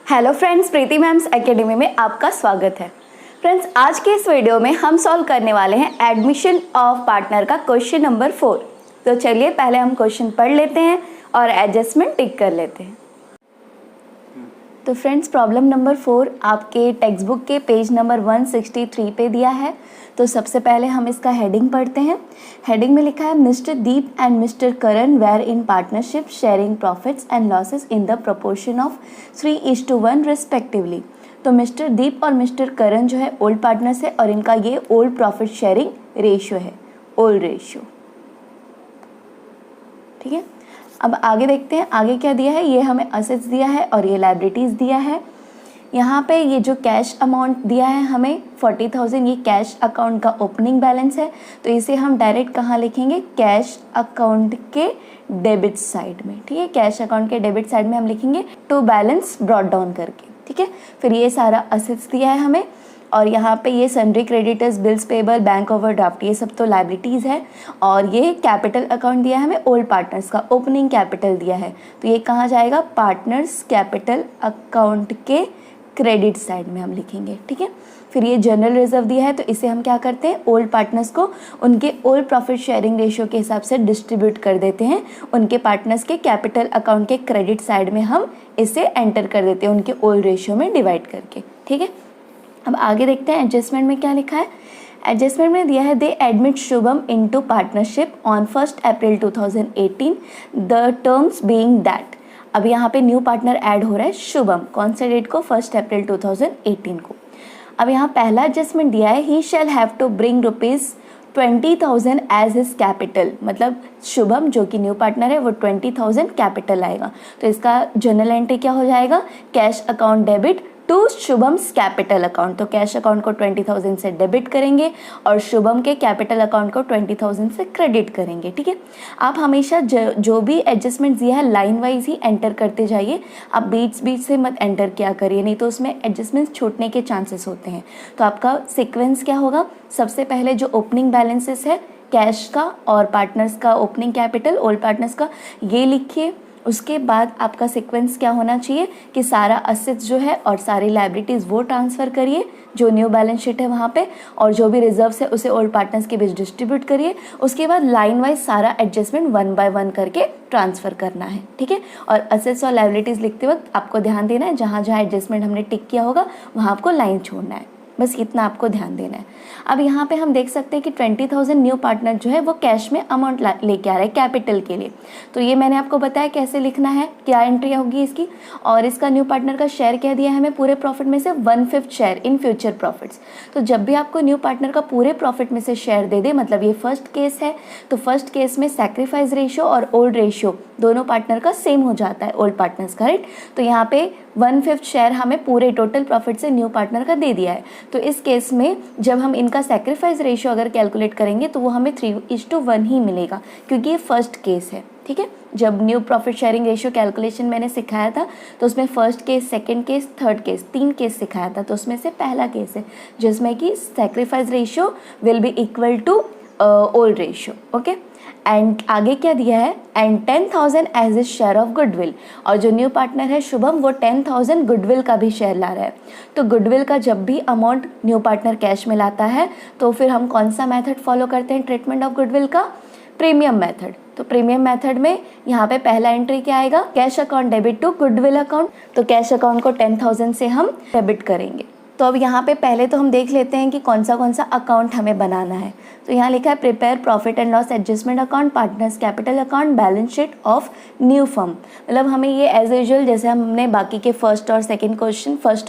Hello friends, प्रीति ma'am's academy में आपका स्वागत है। फ्रेंड्स, आज के इस वीडियो में हम सॉल्व करने वाले हैं एडमिशन ऑफ पार्टनर का क्वेश्चन नंबर 4। तो चलिए पहले हम क्वेश्चन पढ़ लेते हैं और एडजस्टमेंट टिक कर लेते हैं। तो फ्रेंड्स, प्रॉब्लम नंबर 4 आपके टेक्स्ट बुक के पेज नंबर 163 पे दिया है। तो सबसे पहले हम इसका हेडिंग पढ़ते हैं। हेडिंग में लिखा है mister Deep and mister Karan were in partnership sharing profits and losses in the proportion of 3:1 respectively. तो मिस्टर दीप और मिस्टर करण जो है ओल्ड पार्टनर्स है और इनका ये ओल्ड प्रॉफिट शेयरिंग रेशियो है, ओल्ड रेशियो। ठीक है, अब आगे देखते हैं आगे क्या दिया है। ये हमें असेट्स दिया है और ये लायबिलिटीज़ दिया है। यहाँ पे ये जो कैश अमाउंट दिया है हमें 40,000, ये कैश अकाउंट का ओपनिंग बैलेंस है। तो इसे हम डायरेक्ट कहाँ लिखेंगे, कैश अकाउंट के डेबिट साइड में। ठीक है, कैश अकाउंट के डेबिट साइड में हम लिखेंगे टू बैलेंस ब्रॉट डाउन करके। ठीक है, फिर ये सारा असेट्स दिया है हमें और यहाँ पे ये sundry creditors, bills payable, bank overdraft, ये सब तो लायबिलिटीज़ है। और ये कैपिटल अकाउंट दिया है हमें ओल्ड पार्टनर्स का, ओपनिंग कैपिटल दिया है। तो ये कहाँ जाएगा, पार्टनर्स कैपिटल अकाउंट के क्रेडिट साइड में हम लिखेंगे। ठीक है, फिर ये जनरल रिजर्व दिया है। तो इसे हम क्या करते हैं, ओल्ड पार्टनर्स को उनके ओल्ड प्रॉफिट शेयरिंग रेशियो के हिसाब से डिस्ट्रीब्यूट कर देते हैं। उनके पार्टनर्स के कैपिटल अकाउंट के क्रेडिट साइड में हम इसे एंटर कर देते हैं उनके ओल्ड रेशियो में डिवाइड करके। ठीक है, अब आगे देखते हैं एडजस्टमेंट में क्या लिखा है। एडजस्टमेंट में दिया है they admit Shubham into partnership on 1 April 2018 the terms being that. अब यहाँ पे न्यू पार्टनर ऐड हो रहा है शुभम, कौन से डेट को, 1 अप्रैल 2018 को। अब यहाँ पहला एडजस्टमेंट दिया है he shall have to bring ₹20,000 as his capital. मतलब शुभम जो कि न्यू पार्टनर है वो 20,000 कैपिटल आएगा। तो इसका जनरल एंट्री क्या हो जाएगा, cash account debit to Shubham's capital account. तो कैश अकाउंट को 20,000 से डेबिट करेंगे और शुभम के कैपिटल अकाउंट को 20,000 से क्रेडिट करेंगे। ठीक है, आप हमेशा जो भी एडजस्टमेंट दिया है लाइन वाइज ही एंटर करते जाइए, आप बीच से मत एंटर किया करिए, नहीं तो उसमें एडजस्टमेंट छूटने के चांसेस होते हैं। तो आपका सिक्वेंस क्या होगा, सबसे पहले जो ओपनिंग बैलेंसेस है कैश का और पार्टनर्स का ओपनिंग कैपिटल ओल्ड पार्टनर्स का, ये लिखिए। उसके बाद आपका सीक्वेंस क्या होना चाहिए कि सारा असेट्स जो है और सारी लायबिलिटीज़ वो ट्रांसफ़र करिए जो न्यू बैलेंस शीट है वहाँ पे, और जो भी रिजर्व्स है उसे ओल्ड पार्टनर्स के बीच डिस्ट्रीब्यूट करिए। उसके बाद लाइन वाइज सारा एडजस्टमेंट 1 बाय 1 करके ट्रांसफ़र करना है। ठीक है, और असेट्स और लायबिलिटीज़ लिखते वक्त आपको ध्यान देना है जहाँ जहाँ एडजस्टमेंट हमने टिक किया होगा वहाँ आपको लाइन छोड़ना है, बस इतना आपको ध्यान देना है। अब यहाँ पे हम देख सकते हैं कि 20,000 न्यू पार्टनर जो है वो कैश में अमाउंट लेके आ रहा है कैपिटल के लिए। तो ये मैंने आपको बताया कैसे लिखना है, क्या एंट्री होगी इसकी। और इसका न्यू पार्टनर का शेयर क्या दिया है हमें, पूरे प्रॉफिट में से 1/5 शेयर इन फ्यूचर प्रॉफिट्स। तो जब भी आपको न्यू पार्टनर का पूरे प्रॉफिट में से शेयर दे दे, मतलब ये फर्स्ट केस है, तो फर्स्ट केस में सैक्रिफाइस रेशियो और ओल्ड रेशियो दोनों पार्टनर का सेम हो जाता है, ओल्ड पार्टनर्स का, राइट। तो यहाँ पे 1/5 शेयर हमें पूरे टोटल प्रॉफिट से न्यू पार्टनर का दे दिया है। तो इस केस में जब हम इनका सैक्रिफाइस रेशियो अगर कैलकुलेट करेंगे तो वो हमें 3:1 ही मिलेगा, क्योंकि ये फर्स्ट केस है। ठीक है, जब new profit sharing ratio calculation मैंने सिखाया था तो उसमें first case, second case, third case, 3 case सिखाया था। तो उसमें से पहला केस है जिसमें कि sacrifice ratio will be equal to old ratio. Okay, and आगे क्या दिया है, and 10,000 as his share of goodwill. और जो न्यू पार्टनर है शुभम वो 10,000 गुडविल का भी शेयर ला रहा है। तो गुडविल का जब भी अमाउंट न्यू पार्टनर कैश में लाता है तो फिर हम कौन सा मेथड फॉलो करते हैं ट्रीटमेंट ऑफ गुडविल का, प्रीमियम मेथड। तो प्रीमियम मेथड में यहाँ पे पहला एंट्री क्या आएगा, cash account debit to goodwill account. तो कैश अकाउंट को 10,000 से हम डेबिट करेंगे। तो अब यहाँ पे पहले तो हम देख लेते हैं कि कौन सा अकाउंट हमें बनाना है। तो यहाँ लिखा है prepare profit and loss adjustment account, partners capital account, balance sheet of new firm. मतलब हमें ये एज यूजुअल जैसे हमने बाकी के फर्स्ट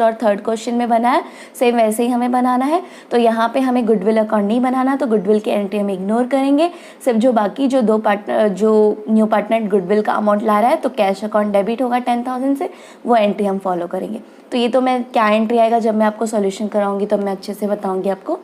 और थर्ड क्वेश्चन में बनाया, सेम वैसे ही हमें बनाना है। तो यहाँ पे हमें गुडविल अकाउंट नहीं बनाना, तो गुडविल की एंट्री हम इग्नोर करेंगे। सिर्फ जो बाकी जो न्यू पार्टनर गुडविल का अमाउंट ला रहा है तो कैश अकाउंट डेबिट होगा 10,000 से, वो एंट्री हम फॉलो करेंगे। तो ये तो मैं क्या एंट्री आएगा जब मैं आपको सॉल्यूशन कराऊंगी तो मैं अच्छे से बताऊंगी आपको।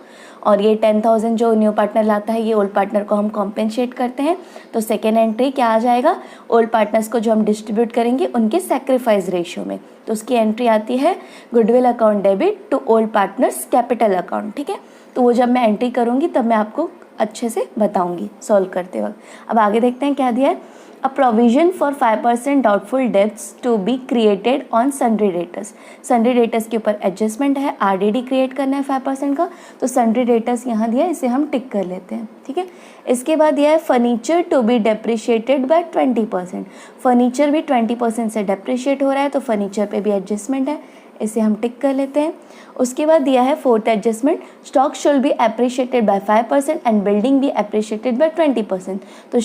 और ये 10,000 जो न्यू पार्टनर लाता है ये ओल्ड पार्टनर को हम कॉम्पेंसेट करते हैं। तो सेकेंड एंट्री क्या आ जाएगा, ओल्ड पार्टनर्स को जो हम डिस्ट्रीब्यूट करेंगे उनके सैक्रिफाइस रेशियो में, तो उसकी एंट्री आती है goodwill account debit to old partners capital account. ठीक है, तो वो जब मैं एंट्री करूँगी तब मैं आपको अच्छे से बताऊँगी सॉल्व करते वक्त। अब आगे देखते हैं क्या दिया है, a provision for 5% doubtful debts to be created on sundry debtors. Sundry debtors के ऊपर एडजस्टमेंट है, आरडीडी क्रिएट करना है 5% का, तो सन्ड्री डेटर्स यहाँ दिया है, इसे हम टिक कर लेते हैं, ठीक है। इसके बाद दिया है furniture to be depreciated by 20%। Furniture भी 20% से डेप्रिशिएट हो रहा है, तो फर्नीचर पे भी एडजस्टमेंट है, इसे हम टिक कर लेते हैं। उसके बाद दिया है fourth adjustment, stock should be appreciated by 5% and building be appreciated by 20%। तो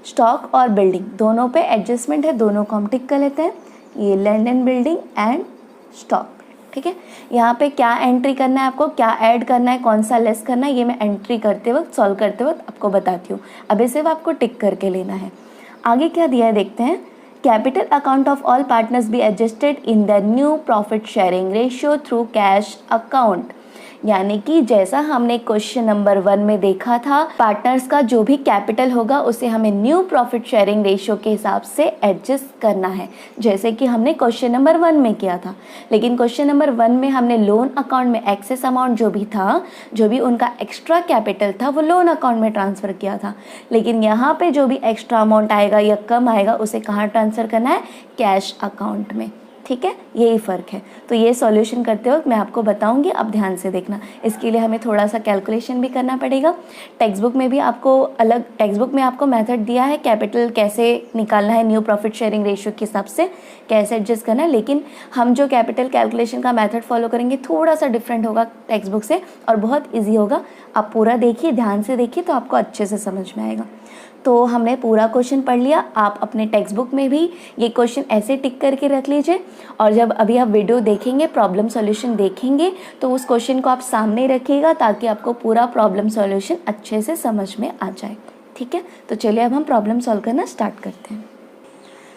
स्टॉक और बिल्डिंग दोनों पे एडजस्टमेंट है, दोनों को हम टिक कर लेते हैं। ये land and building and stock, ठीक है। यहाँ पे क्या एंट्री करना है आपको, क्या ऐड करना है, कौन सा लेस करना है, ये मैं एंट्री करते वक्त, सॉल्व करते वक्त आपको बताती हूँ। अभी सिर्फ आपको टिक करके लेना है। आगे क्या दिया है देखते हैं। Capital account of all partners be adjusted in the new profit sharing ratio through cash account. यानी कि जैसा हमने क्वेश्चन नंबर 1 में देखा था, पार्टनर्स का जो भी कैपिटल होगा उसे हमें न्यू प्रॉफिट शेयरिंग रेशियो के हिसाब से एडजस्ट करना है, जैसे कि हमने क्वेश्चन नंबर 1 में किया था। लेकिन क्वेश्चन नंबर 1 में हमने लोन अकाउंट में एक्सेस अमाउंट जो भी था, जो भी उनका एक्स्ट्रा कैपिटल था, वो लोन अकाउंट में ट्रांसफ़र किया था। लेकिन यहाँ पे जो भी एक्स्ट्रा अमाउंट आएगा या कम आएगा, उसे कहाँ ट्रांसफ़र करना है, कैश अकाउंट में, ठीक है। यही फ़र्क है। तो ये सॉल्यूशन करते वक्त मैं आपको बताऊंगी, आप ध्यान से देखना। इसके लिए हमें थोड़ा सा कैलकुलेशन भी करना पड़ेगा। टेक्स्ट बुक में भी आपको टेक्स्ट बुक में आपको मेथड दिया है, कैपिटल कैसे निकालना है न्यू प्रॉफिट शेयरिंग रेशियो के हिसाब से, कैसे एडजस्ट करना है। लेकिन हम जो कैपिटल कैलकुलेशन का मेथड फॉलो करेंगे थोड़ा सा डिफरेंट होगा टेक्स्ट बुक से और बहुत ईजी होगा। आप पूरा देखिए, ध्यान से देखिए, तो आपको अच्छे से समझ में आएगा। तो हमने पूरा क्वेश्चन पढ़ लिया। आप अपने टेक्स्ट बुक में भी ये क्वेश्चन ऐसे टिक करके रख लीजिए, और जब अभी आप वीडियो देखेंगे, प्रॉब्लम सॉल्यूशन देखेंगे, तो उस क्वेश्चन को आप सामने रखिएगा ताकि आपको पूरा प्रॉब्लम सॉल्यूशन अच्छे से समझ में आ जाए, ठीक है। तो चलिए अब हम प्रॉब्लम सॉल्व करना स्टार्ट करते हैं।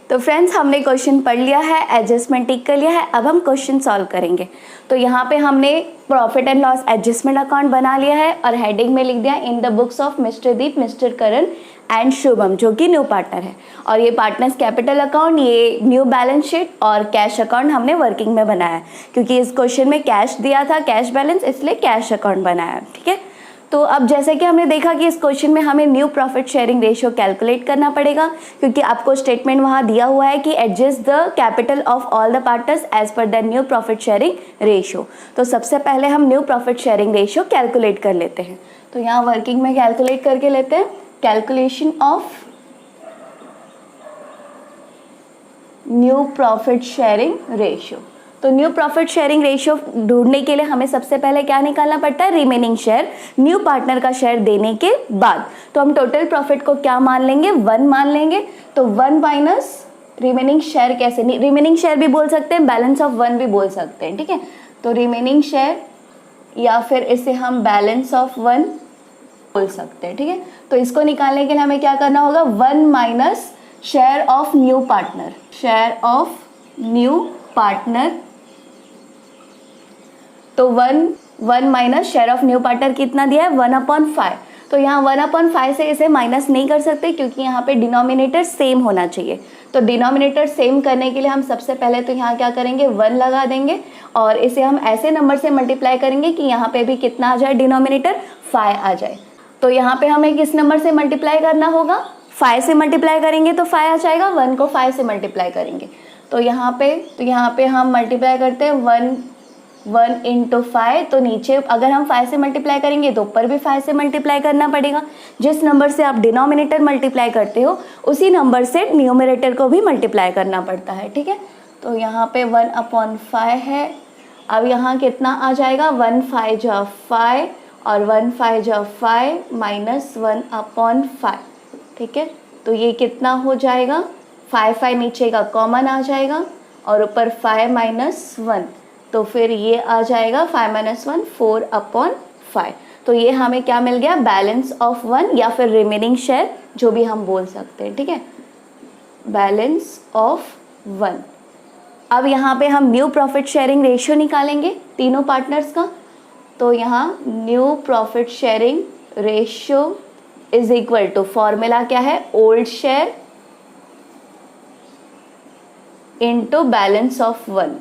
तो फ्रेंड्स, हमने क्वेश्चन पढ़ लिया है, एडजस्टमेंट टिक कर लिया है। अब हम क्वेश्चन सॉल्व करेंगे। तो यहाँ पे हमने profit and loss adjustment account बना लिया है और हेडिंग में लिख दिया in the books of mister Deep, mister Karan and Shubham, जो कि न्यू पार्टनर है। और ये पार्टनर्स कैपिटल अकाउंट, ये न्यू बैलेंस शीट और कैश अकाउंट हमने वर्किंग में बनाया है, क्योंकि इस क्वेश्चन में कैश दिया था, कैश बैलेंस, इसलिए कैश अकाउंट बनाया, ठीक है। तो अब जैसे कि हमने देखा कि इस क्वेश्चन में हमें new profit sharing ratio calculate करना पड़ेगा, क्योंकि आपको स्टेटमेंट वहाँ दिया हुआ है कि adjust the capital of all the partners as per the new profit sharing ratio. तो सबसे पहले हम new profit sharing ratio calculate कर लेते हैं। तो यहाँ वर्किंग में कैलकुलेट करके लेते हैं। Calculation of new profit sharing ratio. तो न्यू प्रॉफिट शेयरिंग रेशियो ढूंढने के लिए हमें सबसे पहले क्या निकालना पड़ता है, रिमेनिंग शेयर, न्यू पार्टनर का शेयर देने के बाद। तो हम टोटल प्रॉफिट को क्या मान लेंगे, 1 मान लेंगे। तो 1 माइनस रिमेनिंग शेयर, कैसे, रिमेनिंग शेयर भी बोल सकते हैं, बैलेंस ऑफ 1 भी बोल सकते हैं, ठीक है। तो रिमेनिंग शेयर या फिर इसे हम बैलेंस ऑफ 1 बोल सकते हैं, ठीक है। तो इसको निकालने के लिए हमें क्या करना होगा, 1 minus share of new partner, share of new partner. तो 1 minus share of new partner कितना दिया है, 1/5। तो यहाँ 1/5 से इसे माइनस नहीं कर सकते, क्योंकि यहाँ पे डिनोमिनेटर सेम होना चाहिए। तो डिनोमिनेटर सेम करने के लिए हम सबसे पहले तो यहाँ क्या करेंगे, 1 लगा देंगे और इसे हम ऐसे नंबर से मल्टीप्लाई करेंगे कि यहाँ पे भी कितना आ जाए, डिनोमिनेटर 5 आ जाए। तो यहाँ पे हमें किस नंबर से मल्टीप्लाई करना होगा, 5 से मल्टीप्लाई करेंगे तो 5 आ जाएगा, 1 को 5 से मल्टीप्लाई करेंगे तो यहाँ पे हम मल्टीप्लाई करते हैं 1 इंटू 5। तो नीचे अगर हम 5 से मल्टीप्लाई करेंगे तो ऊपर भी 5 से मल्टीप्लाई करना पड़ेगा। जिस नंबर से आप डिनोमिनेटर मल्टीप्लाई करते हो उसी नंबर से न्यूमरेटर को भी मल्टीप्लाई करना पड़ता है, ठीक है। तो यहाँ पे 1/5 है। अब यहाँ कितना आ जाएगा, 1 5 जा 5 और 1 5 जा 5 माइनस 1/5, ठीक है। तो ये कितना हो जाएगा, 5 नीचे का कॉमन आ जाएगा और ऊपर 5 माइनस 1, तो फिर ये आ जाएगा 5 माइनस 1 4/5। तो ये हमें क्या मिल गया, बैलेंस ऑफ 1 या फिर रिमेनिंग शेयर, जो भी हम बोल सकते हैं, ठीक है, बैलेंस ऑफ 1। अब यहाँ पे हम न्यू प्रॉफिट शेयरिंग रेशियो निकालेंगे तीनों पार्टनर्स का। तो यहाँ new profit sharing ratio is equal to, formula क्या है, old share into balance of 1।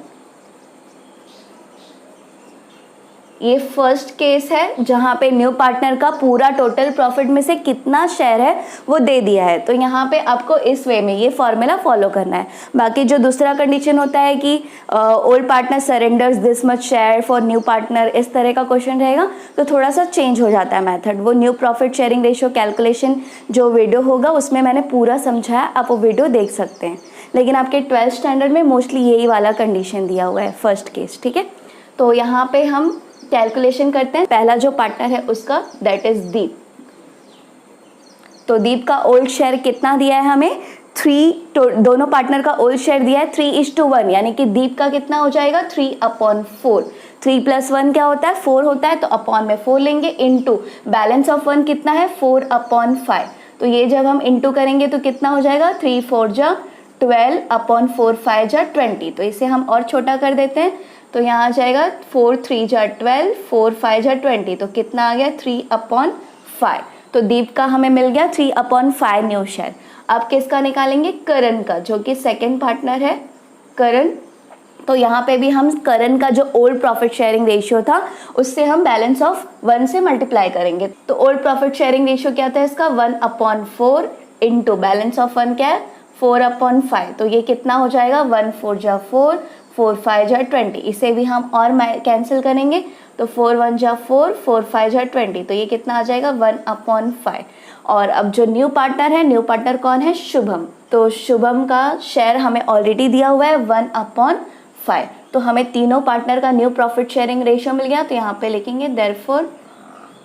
ये फर्स्ट केस है जहाँ पे न्यू पार्टनर का पूरा टोटल प्रॉफिट में से कितना शेयर है वो दे दिया है। तो यहाँ पे आपको इस वे में ये फॉर्मूला फॉलो करना है। बाकी जो दूसरा कंडीशन होता है कि old partner surrenders this much share for new partner, इस तरह का क्वेश्चन रहेगा तो थोड़ा सा चेंज हो जाता है मेथड। वो new profit sharing ratio calculation जो वीडियो होगा उसमें मैंने पूरा समझाया, आप वो वीडियो देख सकते हैं। लेकिन आपके 12th स्टैंडर्ड में मोस्टली यही वाला कंडीशन दिया हुआ है फर्स्ट केस, ठीक है। तो यहाँ पे हम कैलकुलेशन करते हैं। पहला जो पार्टनर है उसका, दैट इज दीप। तो दीप का ओल्ड शेयर कितना दिया है हमें, 3, तो दोनों पार्टनर का ओल्ड शेयर दिया है 3:1, यानी कि दीप का कितना हो जाएगा 3/4। 3 + 1 क्या होता है 4 होता है, तो अपॉन में 4 लेंगे, इनटू बैलेंस ऑफ 1 कितना है 4/5। तो ये जब हम इनटू करेंगे तो कितना हो जाएगा 3 4 जा 12/4 5 जा 20। तो इसे हम और छोटा कर देते हैं, तो यहाँ आ जाएगा 4 3 जा 12 4 5 जा 20। तो कितना आ गया 3/5। तो दीप का हमें मिल गया 3/5 न्यू शेयर। अब किसका निकालेंगे, करण का, जो कि सेकंड पार्टनर है करण। तो यहाँ पे भी हम करण का जो ओल्ड प्रॉफिट शेयरिंग रेशियो था उससे हम बैलेंस ऑफ 1 से मल्टीप्लाई करेंगे। तो ओल्ड प्रॉफिट शेयरिंग रेशियो क्या था इसका 1/4 इंटू बैलेंस ऑफ 1 क्या है 4/5। तो ये कितना हो जाएगा 1 4 जा 4 4 5 जा 20। इसे भी हम और कैंसिल करेंगे तो 4 1 जा 4 4 5 जा 20। तो ये कितना आ जाएगा 1/5। और अब जो न्यू पार्टनर है, न्यू पार्टनर कौन है, शुभम। तो शुभम का शेयर हमें ऑलरेडी दिया हुआ है 1/5। तो हमें तीनों पार्टनर का न्यू प्रॉफिट शेयरिंग रेशियो मिल गया। तो यहाँ पे लिखेंगे therefore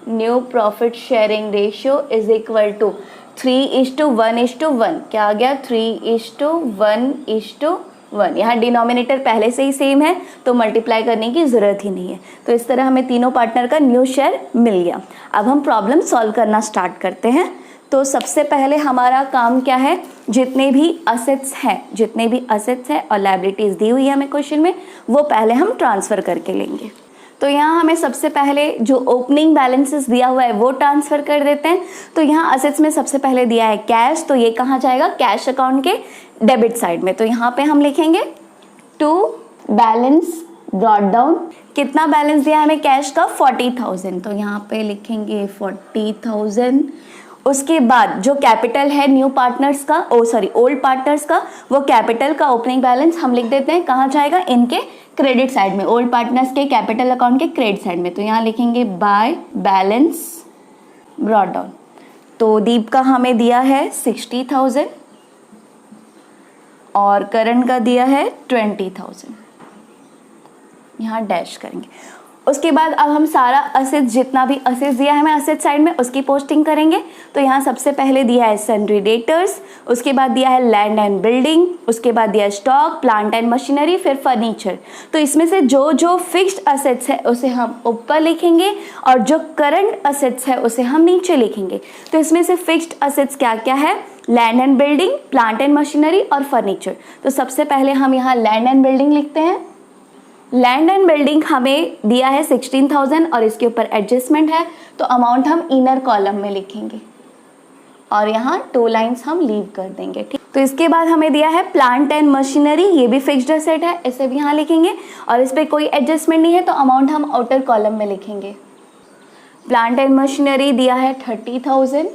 new profit sharing ratio is equal to 3:1:1। क्या आ गया 3:1:1। यहाँ डिनोमिनेटर पहले से ही सेम है तो मल्टीप्लाई करने की ज़रूरत ही नहीं है। तो इस तरह हमें तीनों पार्टनर का न्यू शेयर मिल गया। अब हम प्रॉब्लम सॉल्व करना स्टार्ट करते हैं। तो सबसे पहले हमारा काम क्या है, जितने भी असेट्स हैं और लायबिलिटीज़ दी हुई है हमें क्वेश्चन में, वो पहले हम ट्रांसफ़र करके लेंगे। तो यहाँ हमें सबसे पहले जो ओपनिंग बैलेंसेस दिया हुआ है वो ट्रांसफ़र कर देते हैं। तो यहाँ असेट्स में सबसे पहले दिया है कैश, तो ये कहाँ जाएगा कैश अकाउंट के डेबिट साइड में। तो यहाँ पे हम लिखेंगे टू बैलेंस ब्रॉट डाउन। कितना बैलेंस दिया है हमें कैश का 40,000। तो यहाँ पे लिखेंगे 40,000। उसके बाद जो कैपिटल है न्यू पार्टनर्स का, ओल्ड पार्टनर्स का, वो कैपिटल का ओपनिंग बैलेंस हम लिख देते हैं कहाँ जाएगा, इनके क्रेडिट साइड में, ओल्ड पार्टनर्स के कैपिटल अकाउंट के क्रेडिट साइड में। तो यहाँ लिखेंगे बाय बैलेंस ब्रॉट डाउन। तो दीप का हमें दिया है 60,000 और करण का दिया है 20,000। यहाँ डैश करेंगे। उसके बाद अब हम सारा असेट्स, जितना भी असेट्स दिया है हमें असेट साइड में, उसकी पोस्टिंग करेंगे। तो यहाँ सबसे पहले दिया है सन्ड्री डेटर्स, उसके बाद दिया है लैंड एंड बिल्डिंग, उसके बाद दिया है स्टॉक, प्लांट एंड मशीनरी, फिर फर्नीचर। तो इसमें से जो जो फिक्स्ड असेट्स है उसे हम ऊपर लिखेंगे और जो करंट असेट्स है उसे हम नीचे लिखेंगे। तो इसमें से फिक्स्ड असेट्स क्या क्या है, land and building, plant and machinery और फर्नीचर। तो सबसे पहले हम यहाँ लैंड एंड बिल्डिंग लिखते हैं। लैंड एंड बिल्डिंग हमें दिया है 16,000 और इसके ऊपर एडजस्टमेंट है, तो अमाउंट हम इनर कॉलम में लिखेंगे और यहाँ 2 लाइन्स हम लीव कर देंगे, ठीक। तो इसके बाद हमें दिया है प्लांट एंड मशीनरी, ये भी फिक्स्ड असेट है, इसे भी यहाँ लिखेंगे और इस पर कोई एडजस्टमेंट नहीं है तो अमाउंट हम आउटर कॉलम में लिखेंगे। प्लांट एंड मशीनरी दिया है 30,000।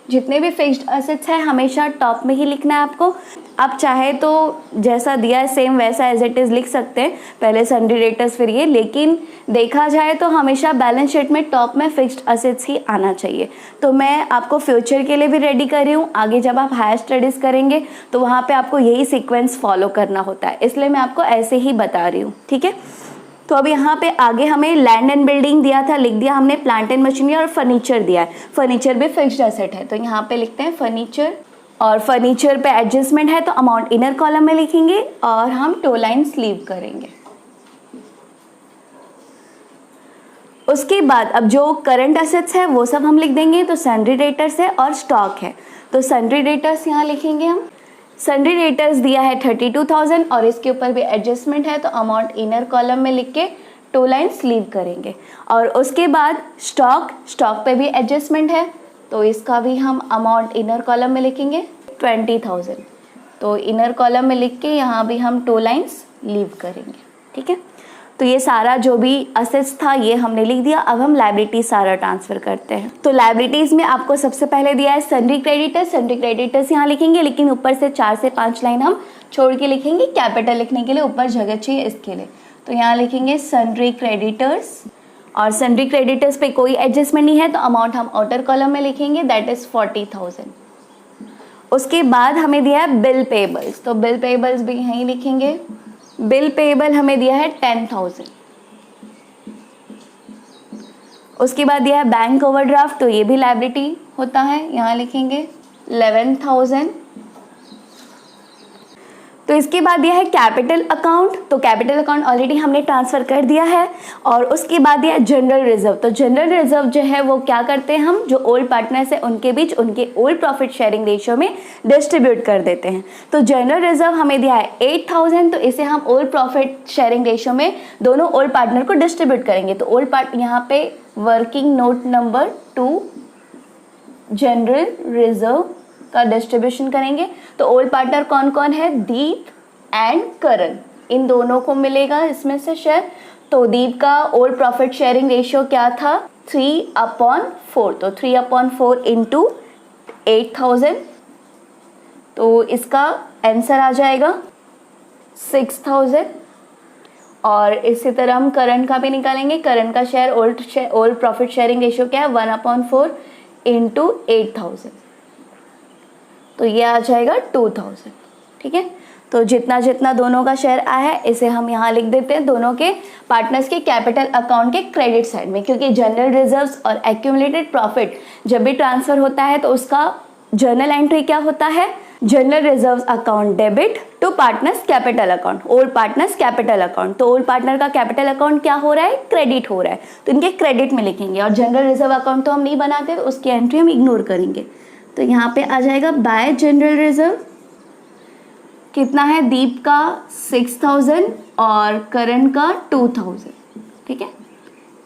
जितने भी फिक्स्ड असेट्स है हमेशा टॉप में ही लिखना है आपको। आप चाहे तो जैसा दिया है सेम वैसा एज इट इज़ लिख सकते हैं, पहले सन्ड्री डेटर्स फिर ये, लेकिन देखा जाए तो हमेशा बैलेंस शीट में टॉप में फिक्स्ड असेट्स ही आना चाहिए। तो मैं आपको फ्यूचर के लिए भी रेडी कर रही हूँ, आगे जब आप हायर स्टडीज़ करेंगे तो वहाँ पे आपको यही सीक्वेंस फॉलो करना होता है, इसलिए मैं आपको ऐसे ही बता रही हूँ, ठीक है। तो अब यहाँ पे आगे हमें लैंड एंड बिल्डिंग दिया था, लिख दिया हमने, प्लांट एंड मशीनरी और फर्नीचर दिया है। फर्नीचर भी फिक्स्ड असेट है तो यहाँ पे लिखते हैं फर्नीचर, और फर्नीचर पे एडजस्टमेंट है तो अमाउंट इनर कॉलम में लिखेंगे और हम 2 लाइन्स लीव करेंगे। उसके बाद अब जो करंट असेट्स है वो सब हम लिख देंगे। तो सन्ड्री डेटर्स है और स्टॉक है, तो सन्ड्री डेटर्स यहाँ लिखेंगे हम। सन्ड्री डेटर्स दिया है 32,000 और इसके ऊपर भी एडजस्टमेंट है तो अमाउंट इनर कॉलम में लिख के 2 लाइन्स लीव करेंगे। और उसके बाद स्टॉक पे भी एडजस्टमेंट है तो इसका भी हम अमाउंट इनर कॉलम में लिखेंगे 20,000। तो इनर कॉलम में लिख के यहाँ भी हम 2 लाइन्स लीव करेंगे, ठीक है। तो ये सारा जो भी असेट्स था ये हमने लिख दिया। अब हम लायबिलिटी सारा ट्रांसफर करते हैं। तो लायबिलिटीज में आपको सबसे पहले दिया है सन्ड्री क्रेडिटर्स। सन्ड्री क्रेडिटर्स यहाँ लिखेंगे, लेकिन ऊपर से 4 से 5 लाइन हम छोड़ के लिखेंगे, कैपिटल लिखने के लिए ऊपर जगह चाहिए इसके लिए। तो यहाँ लिखेंगे सन्ड्री क्रेडिटर्स, और सन्ड्री क्रेडिटर्स पे कोई एडजस्टमेंट नहीं है तो अमाउंट हम आउटर कॉलम में लिखेंगे, दैट इज 40,000। उसके बाद हमें दिया है बिल पेबल्स, तो बिल पेबल्स भी यहीं लिखेंगे। बिल पेबल हमें दिया है 10,000। उसके बाद दिया है बैंक ओवरड्राफ्ट, तो ये भी लायबिलिटी होता है, यहाँ लिखेंगे 11,000। तो इसके बाद दिया है कैपिटल अकाउंट, तो कैपिटल अकाउंट ऑलरेडी हमने ट्रांसफ़र कर दिया है। और उसके बाद दिया है जनरल रिजर्व, तो जनरल रिजर्व जो है वो क्या करते हैं हम, जो ओल्ड पार्टनर्स है उनके बीच उनके ओल्ड प्रॉफिट शेयरिंग रेशियो में डिस्ट्रीब्यूट कर देते हैं। तो जनरल रिजर्व हमें दिया है 8,000, तो इसे हम ओल्ड प्रॉफिट शेयरिंग रेशियो में दोनों ओल्ड पार्टनर को डिस्ट्रीब्यूट करेंगे। तो ओल्ड पार्ट यहाँ पे working note number 2 general reserve का डिस्ट्रीब्यूशन करेंगे। तो ओल्ड पार्टनर कौन कौन है, दीप एंड करण, इन दोनों को मिलेगा इसमें से शेयर। तो दीप का ओल्ड प्रॉफिट शेयरिंग रेशियो क्या था, 3/4, तो 3/4 इंटू 8,000, तो इसका आंसर आ जाएगा 6,000। और इसी तरह हम करण का भी निकालेंगे। करण का share old profit sharing ratio क्या है, 1/4 इंटू 8,000, तो ये आ जाएगा 2,000। ठीक है, तो जितना जितना दोनों का शेयर आया है इसे हम यहाँ लिख देते हैं दोनों के पार्टनर्स के कैपिटल अकाउंट के क्रेडिट साइड में, क्योंकि जनरल रिजर्व्स और एक्यूमुलेटेड प्रॉफिट जब भी ट्रांसफर होता है तो उसका जर्नल एंट्री क्या होता है, general reserves account debit to partners capital account, old partners capital account. तो ओल्ड पार्टनर का कैपिटल अकाउंट क्या हो रहा है, क्रेडिट हो रहा है, तो इनके क्रेडिट में लिखेंगे। और जनरल रिजर्व अकाउंट तो हम नहीं बनाते, तो उसकी एंट्री हम इग्नोर करेंगे। तो यहाँ पे आ जाएगा बाय जनरल रिजर्व, कितना है, दीप का 6,000 और करण का 2,000। ठीक है,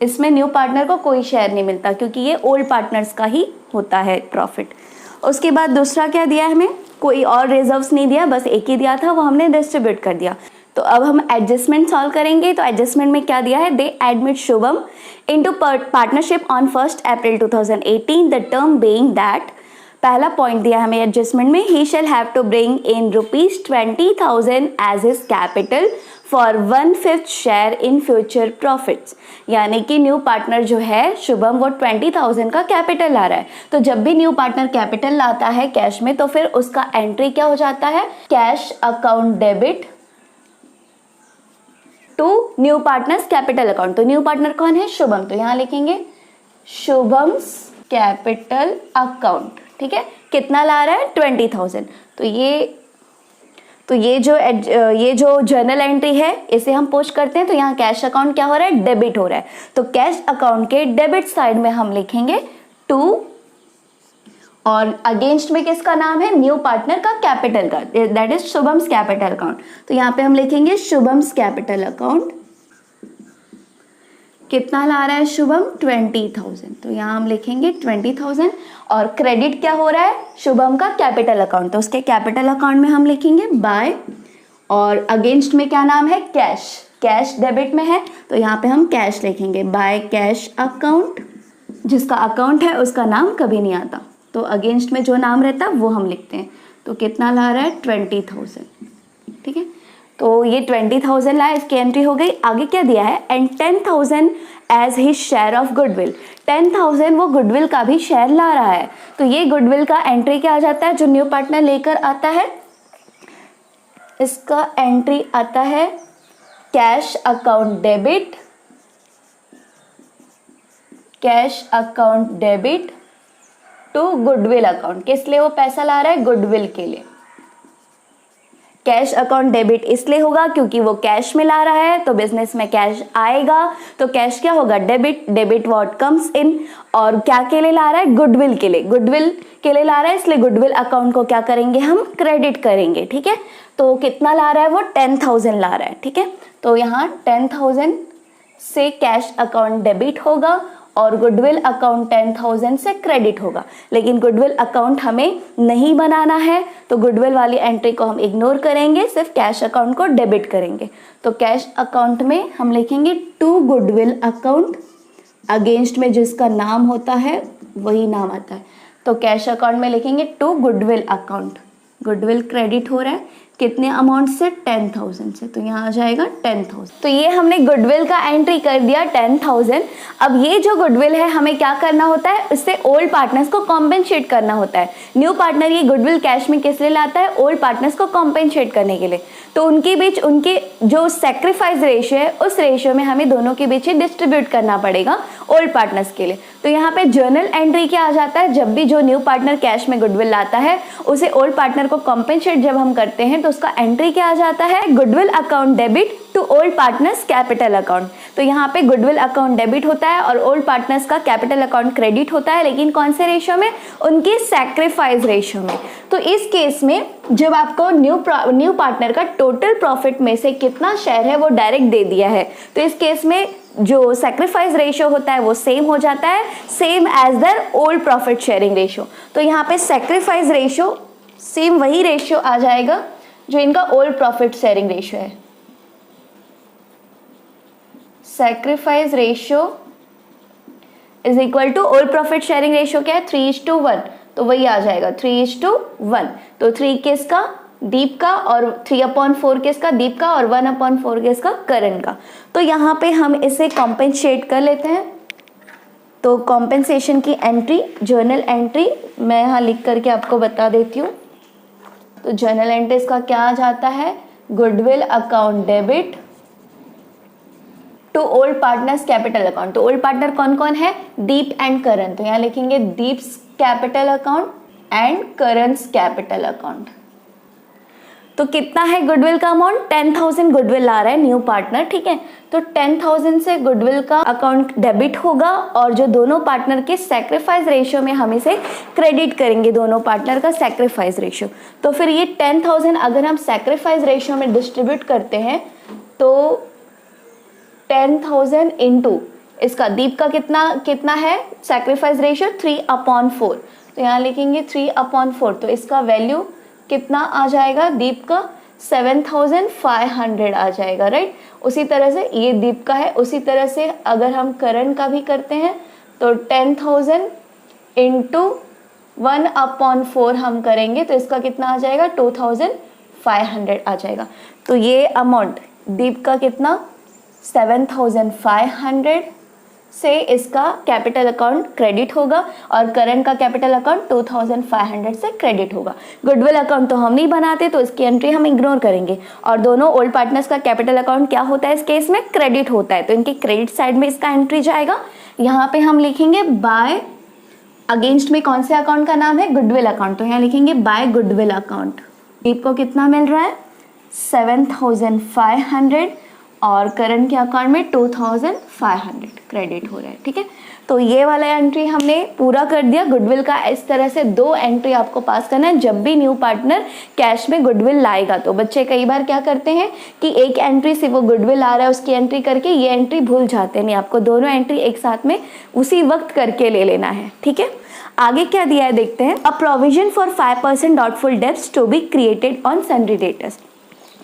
इसमें न्यू पार्टनर को कोई शेयर नहीं मिलता क्योंकि ये ओल्ड पार्टनर्स का ही होता है प्रॉफिट। उसके बाद दूसरा क्या दिया है हमें, कोई और रिजर्व्स नहीं दिया, बस एक ही दिया था, वो हमने डिस्ट्रीब्यूट कर दिया। तो अब हम एडजस्टमेंट सॉल्व करेंगे। तो एडजस्टमेंट में क्या दिया है, they admit Shubham into partnership on 1 April 2018, the term being that, पहला पॉइंट दिया हमें एडजस्टमेंट में, he shall have to bring in ₹20,000 as his capital for 1/5 share in future profits. यानी कि न्यू पार्टनर जो है शुभम, वो 20,000 का कैपिटल ला रहा है। तो जब भी न्यू पार्टनर कैपिटल लाता है कैश में, तो फिर उसका एंट्री क्या हो जाता है, cash account debit to new partners capital account. तो न्यू पार्टनर कौन है, शुभम, तो यहाँ लिखेंगे शुभम्स कैपिटल अकाउंट। ठीक है, कितना ला रहा है, 20,000। तो ये जो जर्नल एंट्री है इसे हम पोस्ट करते हैं। तो यहाँ कैश अकाउंट क्या हो रहा है, डेबिट हो रहा है। तो कैश अकाउंट के डेबिट साइड में हम लिखेंगे 2, और अगेंस्ट में किसका नाम है, न्यू पार्टनर का कैपिटल का, that is Shubham's capital account. तो यहाँ पे हम लिखेंगे शुभम्स कैपिटल अकाउंट, कितना ला रहा है शुभम, 20,000। तो यहाँ हम लिखेंगे 20,000, और क्रेडिट क्या हो रहा है, शुभम का कैपिटल अकाउंट, तो उसके कैपिटल अकाउंट में हम लिखेंगे बाय, और अगेंस्ट में क्या नाम है, कैश, कैश डेबिट में है, तो यहाँ पे हम कैश लिखेंगे, बाय कैश अकाउंट। जिसका अकाउंट है उसका नाम कभी नहीं आता, तो अगेंस्ट में जो नाम रहता है वो हम लिखते हैं। तो कितना ला रहा है, 20,000। ठीक है, तो ये 20,000 लाया, इसकी एंट्री हो गई। आगे क्या दिया है, and 10,000 as his share of goodwill, 10,000 वो गुडविल का भी शेयर ला रहा है। तो ये गुडविल का एंट्री क्या आ जाता है, जो न्यू पार्टनर लेकर आता है, इसका एंट्री आता है cash account debit, cash account debit to goodwill account. किस लिए वो पैसा ला रहा है, गुडविल के लिए। कैश अकाउंट डेबिट इसलिए होगा क्योंकि वो कैश में ला रहा है, तो बिजनेस में कैश आएगा, तो कैश क्या होगा, debit, debit what comes in, और क्या के लिए ला रहा है, गुडविल के लिए, गुडविल के लिए ला रहा है, इसलिए गुडविल अकाउंट को क्या करेंगे, हम क्रेडिट करेंगे। ठीक है, तो कितना ला रहा है, वो 10,000 ला रहा है। ठीक है, तो यहाँ 10,000 से कैश अकाउंट डेबिट होगा, और गुडविल अकाउंट 10,000 से क्रेडिट होगा, लेकिन गुडविल अकाउंट हमें नहीं बनाना है तो गुडविल वाली एंट्री को हम इग्नोर करेंगे, सिर्फ कैश अकाउंट को डेबिट करेंगे। तो कैश अकाउंट में हम लिखेंगे टू गुडविल अकाउंट, अगेंस्ट में जिसका नाम होता है वही नाम आता है, तो कैश अकाउंट में लिखेंगे to goodwill account. Goodwill credit हो रहा है कितने अमाउंट से, 10,000 से, तो यहाँ आ जाएगा 10,000। तो ये हमने गुडविल का एंट्री कर दिया 10,000। अब ये जो गुडविल है हमें क्या करना होता है, उससे ओल्ड पार्टनर्स को कॉम्पेंसेट करना होता है। न्यू पार्टनर ये गुडविल कैश में किस लिए लाता है, ओल्ड पार्टनर्स को कॉम्पेंसेट करने के लिए। तो उनके बीच उनके जो सेक्रीफाइस रेशियो है उस रेशियो में हमें दोनों के बीच ही डिस्ट्रीब्यूट करना पड़ेगा ओल्ड पार्टनर्स के लिए। तो यहाँ पे जर्नल एंट्री क्या आ जाता है, जब भी जो न्यू पार्टनर कैश में गुडविल लाता है उसे ओल्ड पार्टनर को कॉम्पेंसेट जब हम करते हैं तो उसका एंट्री क्या आ जाता है, goodwill account debit to old partners capital account. तो यहाँ पे गुडविल अकाउंट डेबिट होता है और ओल्ड पार्टनर्स का कैपिटल अकाउंट क्रेडिट होता है, लेकिन कौन से रेशियो में, उनके सैक्रिफाइस रेशियो में। तो इस केस में जब आपको न्यू पार्टनर का टोटल प्रॉफिट में से कितना शेयर है वो डायरेक्ट दे दिया है, तो इस केस में जो सैक्रिफाइस रेशियो होता है वो सेम हो जाता है, same as the old profit sharing ratio. तो यहाँ पे सैक्रिफाइस रेशियो सेम वही रेशियो आ जाएगा जो इनका ओल्ड प्रॉफिट शेयरिंग रेशियो है। Sacrifice ratio is equal to old profit sharing ratio क्या है, 3:1, तो वही आ जाएगा 3:1। तो 3 किसका, दीप का, और 3/4 किसका, दीप का, और 1/4 किसका, करण का। तो यहाँ पे हम इसे कॉम्पेंसेट कर लेते हैं। तो कॉम्पेंसेशन की एंट्री, जर्नल एंट्री मैं यहाँ लिख करके आपको बता देती हूँ। तो जर्नल एंट्री इसका क्या आ जाता है, goodwill account debit to old partners capital account. तो ओल्ड पार्टनर कौन कौन है, दीप एंड करण, तो यहाँ लिखेंगे Deep's capital account and Karan's capital account. तो कितना है गुडविल का अमाउंट, 10,000 गुडविल ला रहा है न्यू पार्टनर, ठीक है। तो 10,000 से गुडविल का अकाउंट डेबिट होगा और जो दोनों पार्टनर के सैक्रिफाइस रेशियो में हम इसे क्रेडिट करेंगे, दोनों पार्टनर का सैक्रिफाइस रेशियो। तो फिर ये 10,000 अगर हम सैक्रिफाइस रेशियो में डिस्ट्रीब्यूट करते हैं तो 10,000 इंटू इसका दीप का कितना है सैक्रिफाइस रेशियो, 3/4, तो यहाँ लिखेंगे 3/4। तो इसका वैल्यू कितना आ जाएगा, दीप का 7,500 आ जाएगा, राइट। उसी तरह से ये दीप का है, उसी तरह से अगर हम करण का भी करते हैं तो 10,000 इंटू 1/4 हम करेंगे तो इसका कितना आ जाएगा, 2,500 आ जाएगा। तो ये अमाउंट दीप का कितना 7,500 से इसका कैपिटल अकाउंट क्रेडिट होगा और करण का कैपिटल अकाउंट 2,500 से क्रेडिट होगा। गुडविल अकाउंट तो हम नहीं बनाते तो इसकी एंट्री हम इग्नोर करेंगे, और दोनों ओल्ड पार्टनर्स का कैपिटल अकाउंट क्या होता है, इस केस में क्रेडिट होता है, तो इनके क्रेडिट साइड में इसका एंट्री जाएगा। यहाँ पे हम लिखेंगे बाय, अगेंस्ट में कौन से अकाउंट का नाम है, गुडविल अकाउंट, तो यहाँ लिखेंगे बाय गुडविल अकाउंट। दीप को कितना मिल रहा है, 7,500 और करण के अकाउंट में 2,500 क्रेडिट हो रहा है, ठीक है। तो ये वाला एंट्री हमने पूरा कर दिया गुडविल का। इस तरह से 2 एंट्री आपको पास करना है जब भी न्यू पार्टनर कैश में गुडविल लाएगा। तो बच्चे कई बार क्या करते हैं कि एक एंट्री से वो गुडविल आ रहा है उसकी एंट्री करके ये एंट्री भूल जाते हैं, नहीं, आपको दोनों एंट्री एक साथ में उसी वक्त करके ले लेना है, ठीक है। आगे क्या दिया है देखते हैं, a provision for 5% doubtful debts to be created on sundry debtors.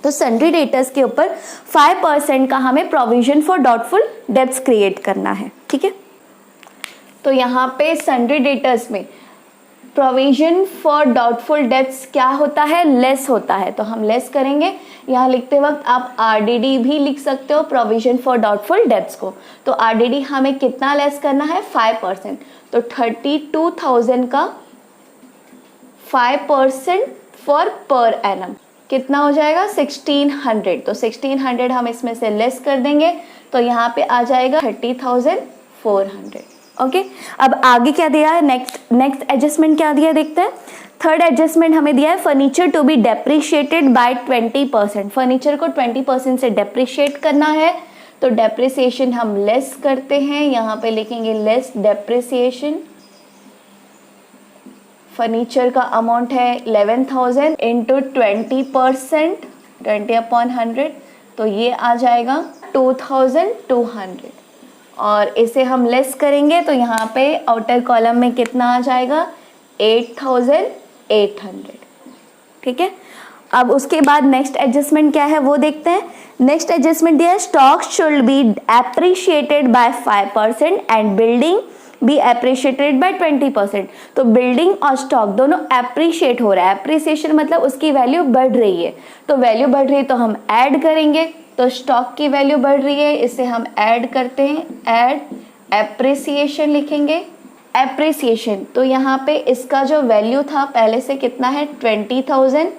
तो सन्ड्री डेटर्स के ऊपर 5% का हमें provision for doubtful debts create करना है, ठीक है। तो यहाँ पे सन्ड्री डेटर्स में प्रोविजन फॉर डाउटफुल डेब्ट्स क्या होता है, लेस होता है, तो हम लेस करेंगे। यहाँ लिखते वक्त आप आरडीडी भी लिख सकते हो प्रोविजन फॉर डाउटफुल डेब्ट्स को। तो आरडीडी हमें कितना लेस करना है, 5%, तो 32,000 का 5% फॉर पर एनम कितना हो जाएगा, 1600। तो 1600 हम इसमें से लेस कर देंगे तो यहाँ पे आ जाएगा 30,400। ओके, अब आगे क्या दिया है, नेक्स्ट एडजस्टमेंट क्या दिया है देखते हैं। थर्ड एडजस्टमेंट हमें दिया है furniture to be depreciated by 20%। Furniture को 20% से डेप्रिशिएट करना है, तो डेप्रिसिएशन हम लेस करते हैं, यहाँ पे लिखेंगे लेस डेप्रिसिएशन। फर्नीचर का अमाउंट है 11,000 इंटू 20%, 20/100, तो ये आ जाएगा 2,200। और इसे हम लेस करेंगे तो यहाँ पे आउटर कॉलम में कितना आ जाएगा 8,800। ठीक है, अब उसके बाद नेक्स्ट एडजस्टमेंट क्या है वो देखते हैं। नेक्स्ट एडजस्टमेंट दिया है stock should be appreciated by 5% and building be appreciated by 20%। तो बिल्डिंग और स्टॉक दोनों एप्रिशिएट हो रहा है, एप्रिसिएशन मतलब उसकी वैल्यू बढ़ रही है, तो वैल्यू बढ़ रही है तो हम ऐड करेंगे, तो स्टॉक की वैल्यू बढ़ रही है, इसे हम ऐड करते हैं, ऐड एप्रिसिएशन लिखेंगे, एप्रिसिएशन। तो यहाँ पे इसका जो वैल्यू था पहले से कितना है 20,000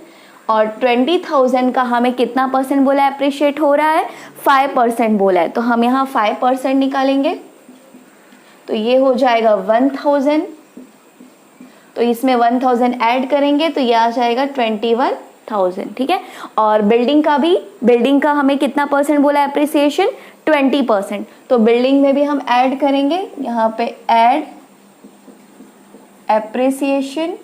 और 20,000 का हमें कितना परसेंट बोला है एप्रिशिएट हो रहा है 5% बोला है, तो हम यहाँ 5% निकालेंगे, तो ये हो जाएगा 1,000, तो इसमें 1,000 ऐड करेंगे तो ये आ जाएगा 21,000। ठीक है, और बिल्डिंग का हमें कितना परसेंट बोला है एप्रिसिएशन 20%, तो बिल्डिंग में भी हम ऐड करेंगे, यहाँ पे ऐड एप्रिसिएशन।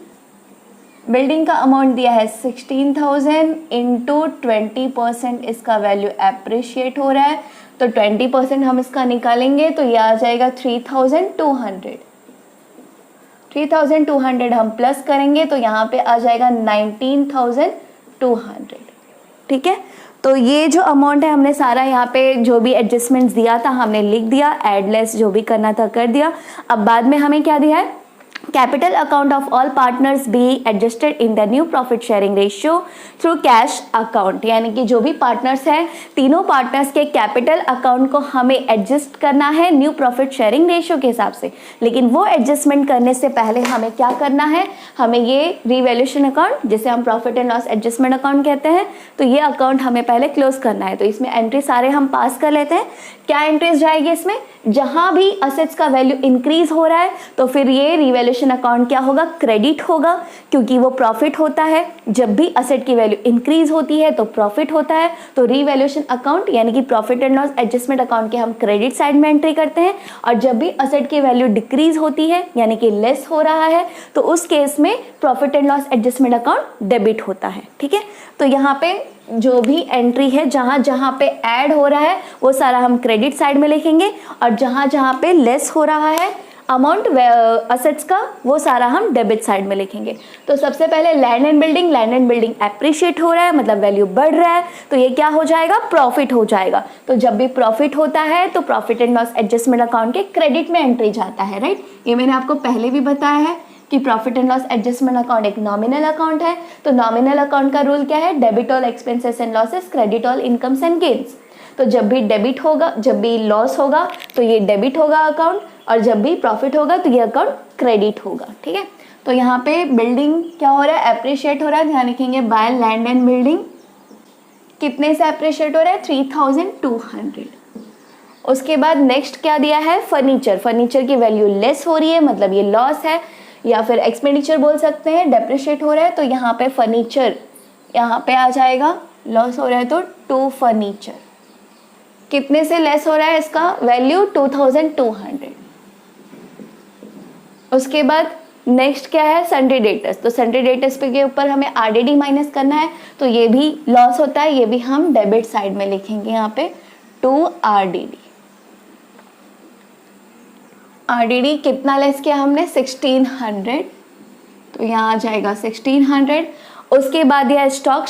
बिल्डिंग का अमाउंट दिया है 16,000 इंटू 20% इसका वैल्यू एप्रिशिएट हो रहा है, तो 20% हम इसका निकालेंगे तो ये आ जाएगा 3,200। 3,200 हम प्लस करेंगे तो यहाँ पे आ जाएगा 19,200। ठीक है, तो ये जो अमाउंट है हमने सारा यहाँ पे जो भी एडजस्टमेंट्स दिया था हमने लिख दिया, एड लेस जो भी करना था कर दिया। अब बाद में हमें क्या दिया है, capital account of all partners be adjusted in the new profit sharing ratio through cash account, यानी कि जो भी पार्टनर्स हैं तीनों पार्टनर्स के कैपिटल अकाउंट को हमें एडजस्ट करना है न्यू प्रॉफिट शेयरिंग रेशियो के हिसाब से। लेकिन वो एडजस्टमेंट करने से पहले हमें क्या करना है, हमें ये रिवैल्यूएशन अकाउंट जिसे हम profit and loss adjustment account कहते हैं, तो ये अकाउंट हमें पहले क्लोज करना है। तो इसमें एंट्री सारे हम पास कर लेते हैं। क्या एंट्रीज जाएगी इसमें, जहां भी असेट्स का वैल्यू इंक्रीज हो रहा है तो फिर ये रिवैल्यूएशन अकाउंट क्या होगा, क्रेडिट होगा, क्योंकि वो प्रॉफिट होता है। जब भी असेट की वैल्यू इंक्रीज होती है तो प्रॉफिट होता है, तो रिवैल्यूएशन अकाउंट यानी कि profit and loss adjustment account के हम क्रेडिट साइड में एंट्री करते हैं। और जब भी असेट की वैल्यू डिक्रीज होती है यानी कि लेस हो रहा है तो उस केस में profit and loss adjustment account debit होता है। ठीक है, तो यहाँ पे जो भी एंट्री है जहां जहां पे ऐड हो रहा है वो सारा हम क्रेडिट साइड में लिखेंगे, और जहां जहां पे लेस हो रहा है अमाउंट असेट्स का वो सारा हम डेबिट साइड में लिखेंगे। तो सबसे पहले लैंड एंड बिल्डिंग एप्रिशिएट हो रहा है मतलब वैल्यू बढ़ रहा है, तो ये क्या हो जाएगा, प्रॉफिट हो जाएगा। तो जब भी प्रॉफिट होता है तो profit and loss adjustment account के क्रेडिट में एंट्री जाता है, राइट। ये मैंने आपको पहले भी बताया है कि profit and loss adjustment account एक नॉमिनल अकाउंट है। तो नॉमिनल अकाउंट का रूल क्या है, debit all expenses and losses, credit all incomes and gains. तो जब भी डेबिट होगा, जब भी लॉस होगा तो ये डेबिट होगा अकाउंट, और जब भी प्रॉफिट होगा तो ये अकाउंट क्रेडिट होगा। ठीक है, तो यहाँ पे बिल्डिंग क्या हो रहा है, एप्रिशिएट हो रहा है, ध्यान रखेंगे बाय लैंड एंड बिल्डिंग कितने से एप्रिशिएट हो रहा है 3,200। उसके बाद नेक्स्ट क्या दिया है, फर्नीचर की वैल्यू लेस हो रही है मतलब ये लॉस है, या फिर एक्सपेंडिचर बोल सकते हैं, डेप्रिशिएट हो रहा है, तो यहाँ पे फर्नीचर यहाँ पे आ जाएगा, लॉस हो रहा है तो टू फर्नीचर कितने से लेस हो रहा है इसका वैल्यू 2,200। उसके बाद नेक्स्ट क्या है, सन्ड्री डेटर्स। तो सन्ड्री डेटर्स पे के ऊपर हमें आरडीडी माइनस करना है, तो ये भी लॉस होता है, ये भी हम डेबिट साइड में लिखेंगे यहाँ पे 2 आरडीडी। आरडीडी कितना लेस किया हमने 1,600, तो यहाँ आ जाएगा 1,600। उसके बाद यह स्टॉक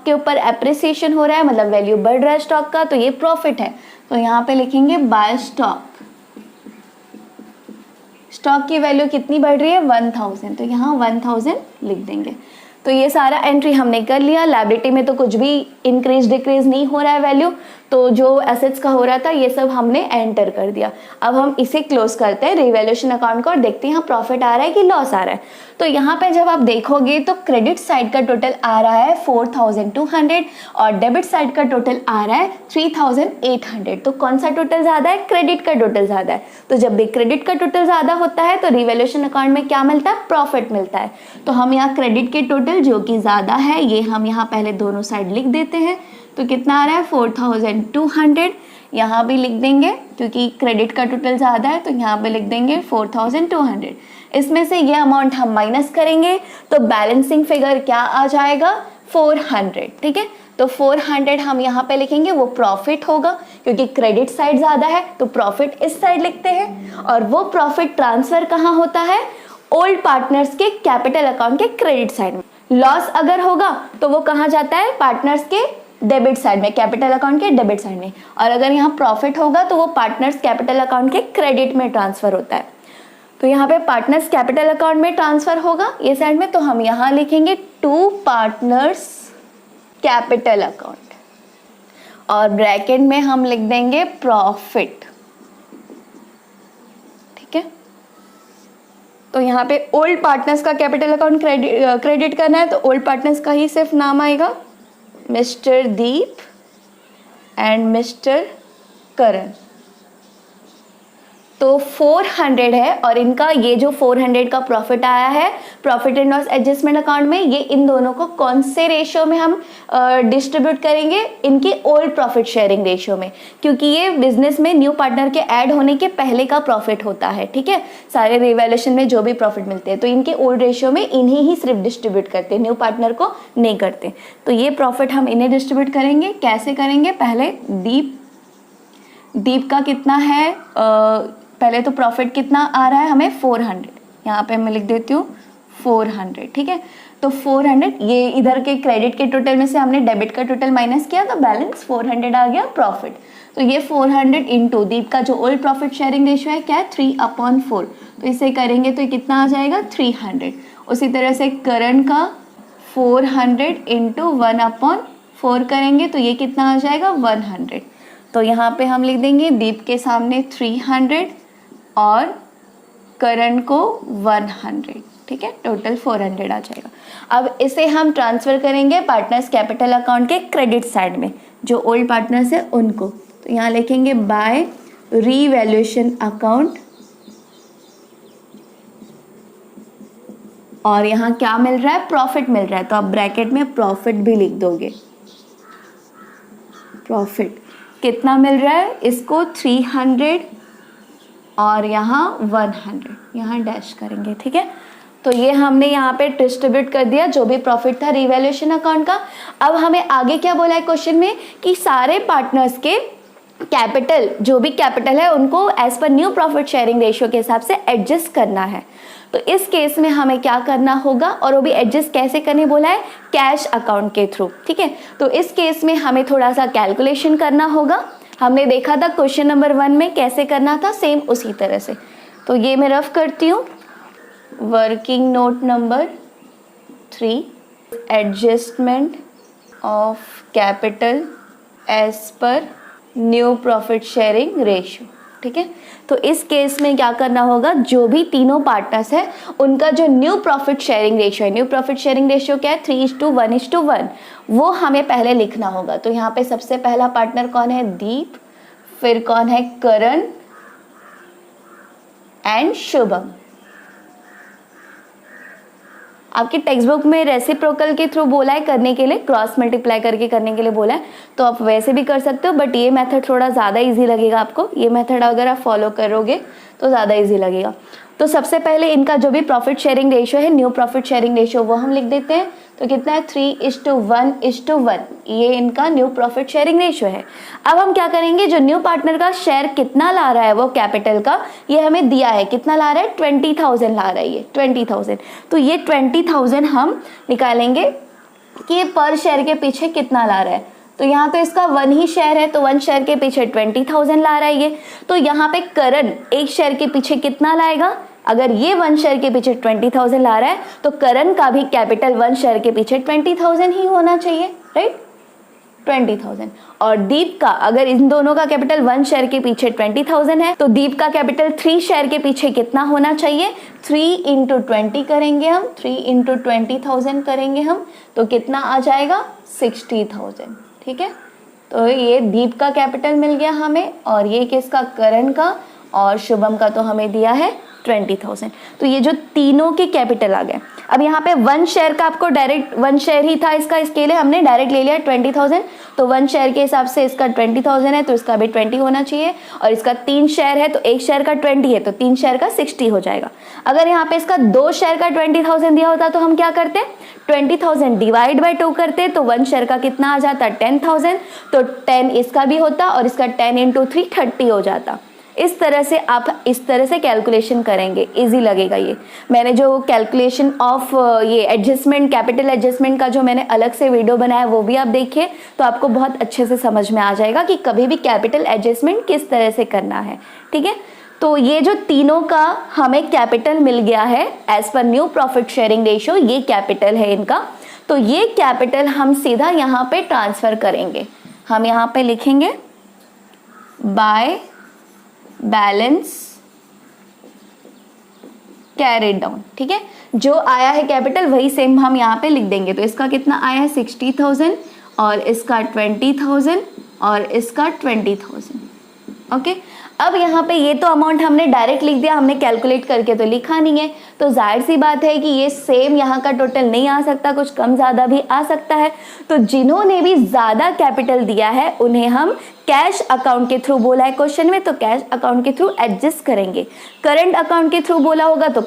के ऊपर एप्रिसिएशन हो रहा है मतलब वैल्यू बढ़ रहा है स्टॉक का, तो ये प्रॉफिट है, तो यहाँ पे लिखेंगे बाय स्टॉक की वैल्यू कितनी बढ़ रही है 1,000, तो यहाँ 1,000 लिख देंगे। तो ये सारा एंट्री हमने कर लिया। लायबिलिटी में तो कुछ भी इंक्रीज डिक्रीज नहीं हो रहा है वैल्यू, तो जो एसेट्स का हो रहा था ये सब हमने एंटर कर दिया। अब हम इसे क्लोज करते हैं रिवैल्यूएशन अकाउंट को और देखते हैं यहाँ प्रॉफिट आ रहा है कि लॉस आ रहा है। तो यहाँ पे जब आप देखोगे तो क्रेडिट साइड का टोटल आ रहा है 4,200 और डेबिट साइड का टोटल आ रहा है 3,800। तो कौन सा टोटल ज्यादा है, क्रेडिट का टोटल ज्यादा है। तो जब भी क्रेडिट का टोटल ज्यादा होता है तो रिवैल्यूएशन अकाउंट में क्या मिलता है, प्रॉफिट मिलता है। तो हम यहाँ क्रेडिट के टोटल जो कि ज्यादा है ये हम यहाँ पहले दोनों साइड लिख देते हैं। तो कितना आ रहा है 4,200, यहाँ भी लिख देंगे क्योंकि क्रेडिट का टोटल ज़्यादा है, तो यहाँ पे लिख देंगे 4,200। इसमें से ये अमाउंट हम माइनस करेंगे तो बैलेंसिंग फिगर क्या आ जाएगा 400। ठीक है, तो 400 हम यहाँ पे लिखेंगे, वो प्रॉफिट होगा क्योंकि क्रेडिट साइड ज़्यादा है तो प्रॉफिट इस साइड लिखते हैं, और वो प्रॉफिट ट्रांसफ़र कहाँ होता है, ओल्ड पार्टनर्स के कैपिटल अकाउंट के क्रेडिट साइड में। लॉस अगर होगा तो वो कहाँ जाता है, पार्टनर्स के डेबिट साइड में, कैपिटल अकाउंट के डेबिट साइड में, और अगर यहाँ प्रॉफिट होगा तो वो पार्टनर्स कैपिटल अकाउंट के क्रेडिट में ट्रांसफ़र होता है। तो यहाँ पे पार्टनर्स कैपिटल अकाउंट में ट्रांसफ़र होगा ये साइड में, तो हम यहाँ लिखेंगे टू पार्टनर्स कैपिटल अकाउंट, और ब्रैकेट में हम लिख देंगे प्रॉफिट। ठीक है, तो यहाँ पे ओल्ड पार्टनर्स का कैपिटल अकाउंट क्रेडिट करना है, तो ओल्ड पार्टनर्स का ही सिर्फ नाम आएगा, मिस्टर दीप एंड मिस्टर करण। तो 400 है, और इनका ये जो 400 का प्रॉफिट आया है profit and loss adjustment account में, ये इन दोनों को कौन से रेशियो में हम डिस्ट्रीब्यूट करेंगे, इनकी ओल्ड प्रॉफिट शेयरिंग रेशियो में, क्योंकि ये बिजनेस में न्यू पार्टनर के ऐड होने के पहले का प्रॉफिट होता है। ठीक है, सारे रिवैल्यूएशन में जो भी प्रॉफिट मिलते हैं तो इनके ओल्ड रेशियो में इन्हें ही सिर्फ डिस्ट्रीब्यूट करते हैं, न्यू पार्टनर को नहीं करते। तो ये प्रॉफिट हम इन्हें डिस्ट्रीब्यूट करेंगे। कैसे करेंगे, पहले दीप का कितना है, पहले तो प्रॉफिट कितना आ रहा है हमें 400, यहाँ पे मैं लिख देती हूँ 400। ठीक है, तो 400 ये इधर के क्रेडिट के टोटल में से हमने डेबिट का टोटल माइनस किया तो बैलेंस 400 आ गया प्रॉफिट। तो ये 400 इंटू दीप का जो ओल्ड प्रॉफिट शेयरिंग रेशियो है क्या है 3/4, तो इसे करेंगे तो कितना आ जाएगा 300। उसी तरह से करण का 400 इंटू 1/4 करेंगे तो ये कितना आ जाएगा 100। तो यहाँ पे हम लिख देंगे दीप के सामने 300 और करण को 100। ठीक है, टोटल 400 आ जाएगा। अब इसे हम ट्रांसफ़र करेंगे पार्टनर्स कैपिटल अकाउंट के क्रेडिट साइड में, जो ओल्ड पार्टनर्स है उनको। तो यहाँ लिखेंगे बाय रीवैल्यूएशन अकाउंट, और यहाँ क्या मिल रहा है, प्रॉफिट मिल रहा है, तो आप ब्रैकेट में प्रॉफिट भी लिख दोगे। प्रॉफिट कितना मिल रहा है, इसको 300 और यहाँ 100, यहाँ डैश करेंगे। ठीक है, तो ये हमने यहाँ पे डिस्ट्रीब्यूट कर दिया जो भी प्रॉफिट था रिवैल्यूएशन अकाउंट का। अब हमें आगे क्या बोला है क्वेश्चन में कि सारे पार्टनर्स के कैपिटल, जो भी कैपिटल है उनको as per new profit sharing ratio के हिसाब से एडजस्ट करना है। तो इस केस में हमें क्या करना होगा, और वो भी एडजस्ट कैसे करने बोला है, कैश अकाउंट के थ्रू। ठीक है, तो इस केस में हमें थोड़ा सा कैलकुलेशन करना होगा। हमने देखा था क्वेश्चन नंबर 1 में कैसे करना था, सेम उसी तरह से। तो ये मैं रफ करती हूँ, working note number 3, adjustment of capital as per new profit sharing ratio. ठीक है, तो इस केस में क्या करना होगा, जो भी तीनों पार्टनर्स हैं उनका जो न्यू प्रॉफिट शेयरिंग रेशियो है, न्यू प्रॉफिट शेयरिंग रेशियो क्या है 3:1:1, वो हमें पहले लिखना होगा। तो यहाँ पे सबसे पहला पार्टनर कौन है, दीप, फिर कौन है, करण एंड शुभम। आपकी टेक्स्ट बुक में रेसिप्रोकल के थ्रू बोला है करने के लिए, क्रॉस मल्टीप्लाई करके करने के लिए बोला है, तो आप वैसे भी कर सकते हो, बट ये मेथड थोड़ा ज़्यादा इजी लगेगा आपको। ये मेथड अगर आप फॉलो करोगे तो ज़्यादा इजी लगेगा। तो सबसे पहले इनका जो भी प्रॉफिट शेयरिंग रेशियो है, न्यू प्रॉफिट शेयरिंग रेशियो, वो हम लिख देते हैं। तो कितना है 3:1:1, ये इनका न्यू प्रॉफिट शेयरिंग रेशियो है। अब हम क्या करेंगे, जो न्यू पार्टनर का शेयर कितना ला रहा है वो कैपिटल का, ये हमें दिया है, कितना ला रहा है 20,000 ला रहा है, ये 20,000। तो ये 20,000 हम निकालेंगे कि ये पर शेयर के पीछे कितना ला रहा है। तो यहाँ तो इसका 1 ही शेयर है, तो 1 शेयर के पीछे 20,000 ला रहा है ये। तो यहाँ पे करण 1 शेयर के पीछे कितना लाएगा, अगर ये 1 शेयर के पीछे 20,000 ला रहा है तो करण का भी कैपिटल 1 शेयर के पीछे 20,000 ही होना चाहिए, राइट, 20,000। और दीप का, अगर इन दोनों का कैपिटल 1 शेयर के पीछे 20,000 है तो दीप का कैपिटल 3 शेयर के पीछे कितना होना चाहिए, 3 × 20 करेंगे हम, 3 × 20,000 करेंगे हम, तो कितना आ जाएगा 60,000। ठीक है, तो ये दीप का कैपिटल मिल गया हमें, और ये किसका, करण का, और शुभम का तो हमें दिया है 20,000। तो ये जो तीनों के कैपिटल आ गए। अब यहाँ पे 1 शेयर का आपको डायरेक्ट 1 शेयर ही था इसका, इसके लिए हमने डायरेक्ट ले लिया 20,000। तो 1 शेयर के हिसाब से इसका 20,000 है तो इसका भी 20 होना चाहिए, और इसका 3 शेयर है तो 1 शेयर का 20 है तो 3 शेयर का 60 हो जाएगा। अगर यहाँ पे इसका 2 शेयर का 20,000 दिया होता तो हम क्या करते, 20,000 डिवाइड बाय 2 करते, तो 1 शेयर का कितना आ जाता 10,000, तो 10 इसका भी होता और इसका 10 × 3 30 हो जाता। इस तरह से आप इस तरह से कैलकुलेशन करेंगे, इजी लगेगा ये। मैंने जो कैलकुलेशन ऑफ ये एडजस्टमेंट, कैपिटल एडजस्टमेंट का जो मैंने अलग से वीडियो बनाया वो भी आप देखिए, तो आपको बहुत अच्छे से समझ में आ जाएगा कि कभी भी कैपिटल एडजस्टमेंट किस तरह से करना है। ठीक है, तो ये जो तीनों का हमें कैपिटल मिल गया है as per new profit sharing ratio, ये कैपिटल है इनका। तो ये कैपिटल हम सीधा यहाँ पे ट्रांसफर करेंगे। हम यहाँ पे लिखेंगे बाय बैलेंस कैरिड डाउन। ठीक है, जो आया है कैपिटल वही सेम हम यहाँ पे लिख देंगे। तो इसका कितना आया है 60,000, और इसका 20,000, और इसका 20,000। ओके, अब यहाँ पे ये तो अमाउंट हमने डायरेक्ट लिख दिया, हमने कैलकुलेट करके तो लिखा नहीं है, तो जाहिर सी बात है कि ये सेम यहाँ का टोटल नहीं आ सकता, कुछ कम ज़्यादा भी आ सकता है। तो जिन्होंने भी ज़्यादा कैपिटल दिया है उन्हें हम कैश अकाउंट के थ्रू बोला है क्वेश्चन में, तो कैश अकाउंट के थ्रू एडजस्ट करेंगे। करंट अकाउंट के थ्रू बोला होगा तो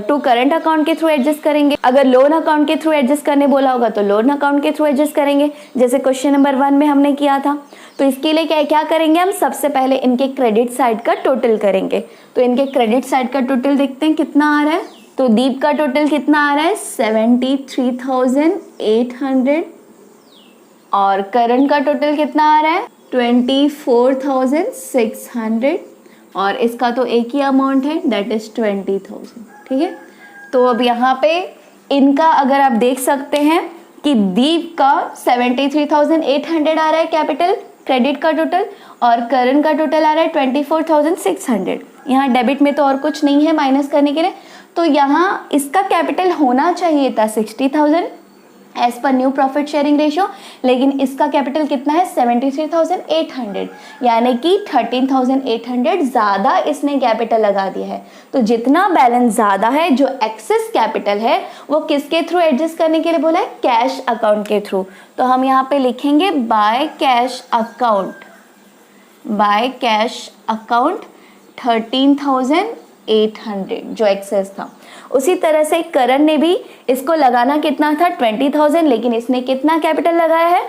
टू करंट अकाउंट के थ्रू एडजस्ट करेंगे। अगर लोन अकाउंट के थ्रू एडजस्ट करने बोला होगा तो लोन अकाउंट के थ्रू एडजस्ट करेंगे, जैसे क्वेश्चन नंबर 1 में हमने किया था। तो इसके लिए क्या क्या करेंगे, हम सबसे पहले इनके क्रेडिट साइड का टोटल करेंगे। तो इनके क्रेडिट साइड का टोटल देखते हैं कितना आ रहा है। तो दीप का टोटल कितना आ रहा है 73,800, और करण का टोटल कितना आ रहा है 24,600, और इसका तो एक ही अमाउंट है दैट इज 20,000। ठीक है, तो अब यहाँ पे इनका अगर आप देख सकते हैं कि दीप का 73,800 आ रहा है कैपिटल क्रेडिट का टोटल, और करण का टोटल आ रहा है 24,600। यहाँ डेबिट में तो और कुछ नहीं है माइनस करने के लिए, तो यहाँ इसका कैपिटल होना चाहिए था 60,000 as per new profit sharing ratio, लेकिन इसका कैपिटल कितना है 73,800, यानी कि 13,800 ज़्यादा इसने कैपिटल लगा दिया है। तो जितना बैलेंस ज़्यादा है, जो एक्सेस कैपिटल है, वो किसके थ्रू एडजस्ट करने के लिए बोला है, कैश अकाउंट के थ्रू। तो हम यहाँ पे लिखेंगे by cash account, by cash account 13,800 जो एक्सेस था। उसी तरह से करण ने भी इसको लगाना कितना था 20,000, लेकिन इसने कितना कैपिटल लगाया है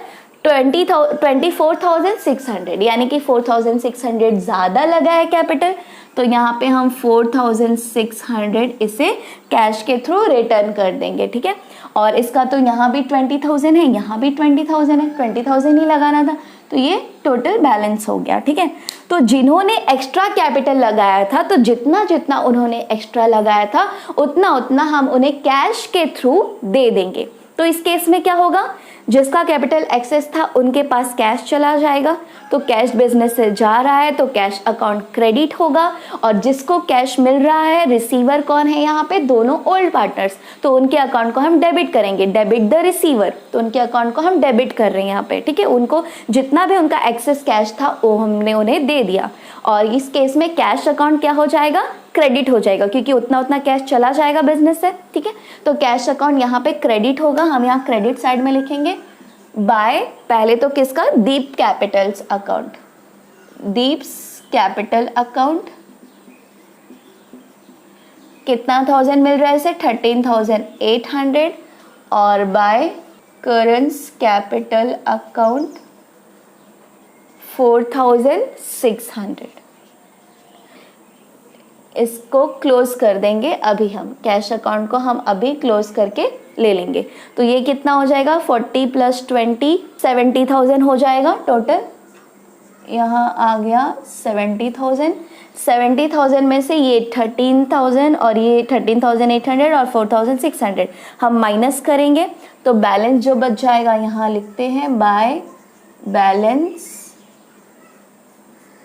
24,600, यानी कि 4,600 ज़्यादा लगा है कैपिटल। तो यहाँ पे हम 4,600 इसे कैश के थ्रू रिटर्न कर देंगे। ठीक है, और इसका तो यहाँ भी 20,000 है, यहाँ भी 20,000 है, 20,000 ही लगाना था, तो ये टोटल बैलेंस हो गया। ठीक है, तो जिन्होंने एक्स्ट्रा कैपिटल लगाया था, तो जितना जितना उन्होंने एक्स्ट्रा लगाया था उतना उतना हम उन्हें कैश के थ्रू दे देंगे। तो इस केस में क्या होगा, जिसका कैपिटल एक्सेस था उनके पास कैश चला जाएगा, तो कैश बिजनेस से जा रहा है तो कैश अकाउंट क्रेडिट होगा, और जिसको कैश मिल रहा है रिसीवर कौन है यहाँ पे, दोनों ओल्ड पार्टनर्स, तो उनके अकाउंट को हम डेबिट करेंगे, डेबिट द रिसीवर, तो उनके अकाउंट को हम डेबिट कर रहे हैं यहाँ पे। ठीक है, उनको जितना भी उनका एक्सेस कैश था वो हमने उन्हें दे दिया, और इस केस में कैश अकाउंट क्या हो जाएगा, क्रेडिट हो जाएगा, क्योंकि उतना उतना कैश चला जाएगा बिजनेस से। ठीक है, तो कैश अकाउंट यहाँ पे क्रेडिट होगा। हम यहाँ क्रेडिट साइड में लिखेंगे बाय, पहले तो किसका, Deep capitals account, Deep's capital account, कितना 1000 मिल रहा है इसे 13,800, और बाय करंस कैपिटल अकाउंट 4,600। इसको क्लोज कर देंगे अभी, हम कैश अकाउंट को हम अभी क्लोज करके ले लेंगे। तो ये कितना हो जाएगा 40 + 20 70,000 हो जाएगा टोटल। यहाँ आ गया 70,000। 70,000 में से ये 13,000 और ये 13,800 और 4,600 हम माइनस करेंगे, तो बैलेंस जो बच जाएगा यहाँ लिखते हैं बाय बैलेंस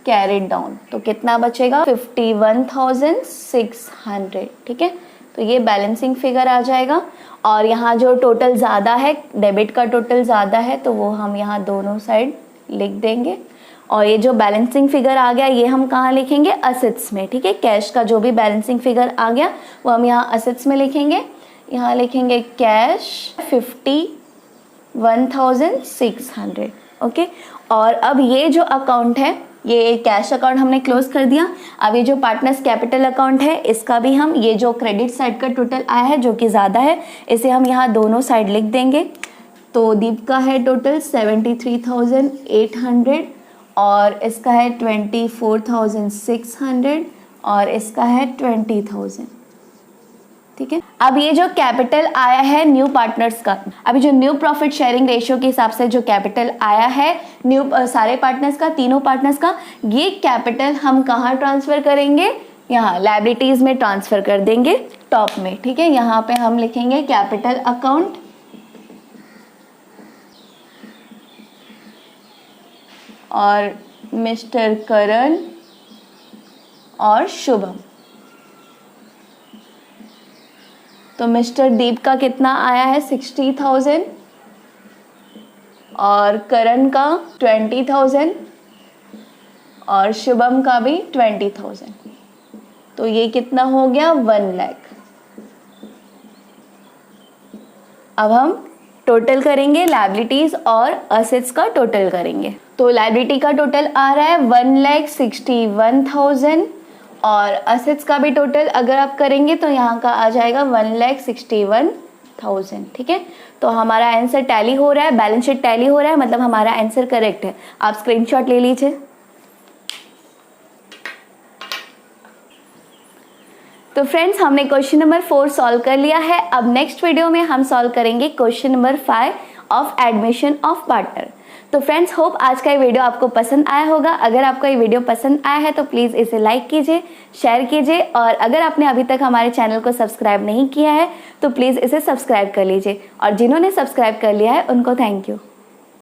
कैरिड डाउन। तो कितना बचेगा 51,600। ठीक है, तो ये बैलेंसिंग फिगर आ जाएगा। और यहाँ जो टोटल ज़्यादा है, डेबिट का टोटल ज़्यादा है, तो वो हम यहाँ दोनों साइड लिख देंगे। और ये जो बैलेंसिंग फिगर आ गया ये हम कहाँ लिखेंगे, असेट्स में, ठीक है। कैश का जो भी बैलेंसिंग फिगर आ गया वो हम यहाँ असेट्स में लिखेंगे। यहाँ लिखेंगे कैश 51,600, ओके। और अब ये जो अकाउंट है, ये कैश अकाउंट हमने क्लोज कर दिया। अब ये जो पार्टनर्स कैपिटल अकाउंट है इसका भी हम, ये जो क्रेडिट साइड का टोटल आया है जो कि ज़्यादा है, इसे हम यहाँ दोनों साइड लिख देंगे। तो दीप का है टोटल 73,800 और इसका है 24,600 और इसका है 20,000, ठीक है। अब ये जो कैपिटल आया है न्यू पार्टनर्स का, अभी जो न्यू प्रॉफिट शेयरिंग रेशियो के हिसाब से जो कैपिटल आया है न्यू सारे पार्टनर्स का, तीनों पार्टनर्स का, ये कैपिटल हम कहाँ ट्रांसफर करेंगे, यहाँ लायबिलिटीज में ट्रांसफर कर देंगे टॉप में, ठीक है। यहाँ पे हम लिखेंगे कैपिटल अकाउंट और मिस्टर करण और शुभम। तो मिस्टर दीप का कितना आया है 60,000 और करण का 20,000 और शुभम का भी 20,000। तो ये कितना हो गया 1 लाख। अब हम टोटल करेंगे लायबिलिटीज और असेट्स का टोटल करेंगे। तो लायबिलिटी का टोटल आ रहा है 1,61,000 और असेट्स का भी टोटल अगर आप करेंगे तो यहाँ का आ जाएगा 1,61,000, ठीक है। तो हमारा आंसर टैली हो रहा है, बैलेंस शीट टैली हो रहा है, मतलब हमारा आंसर करेक्ट है। आप स्क्रीनशॉट ले लीजिए। तो फ्रेंड्स हमने क्वेश्चन नंबर 4 सॉल्व कर लिया है। अब नेक्स्ट वीडियो में हम सॉल्व करेंगे question number 5 of admission of partner. तो फ्रेंड्स होप आज का ये वीडियो आपको पसंद आया होगा। अगर आपको ये वीडियो पसंद आया है तो प्लीज़ इसे लाइक कीजिए, शेयर कीजिए और अगर आपने अभी तक हमारे चैनल को सब्सक्राइब नहीं किया है तो प्लीज़ इसे सब्सक्राइब कर लीजिए और जिन्होंने सब्सक्राइब कर लिया है उनको थैंक यू।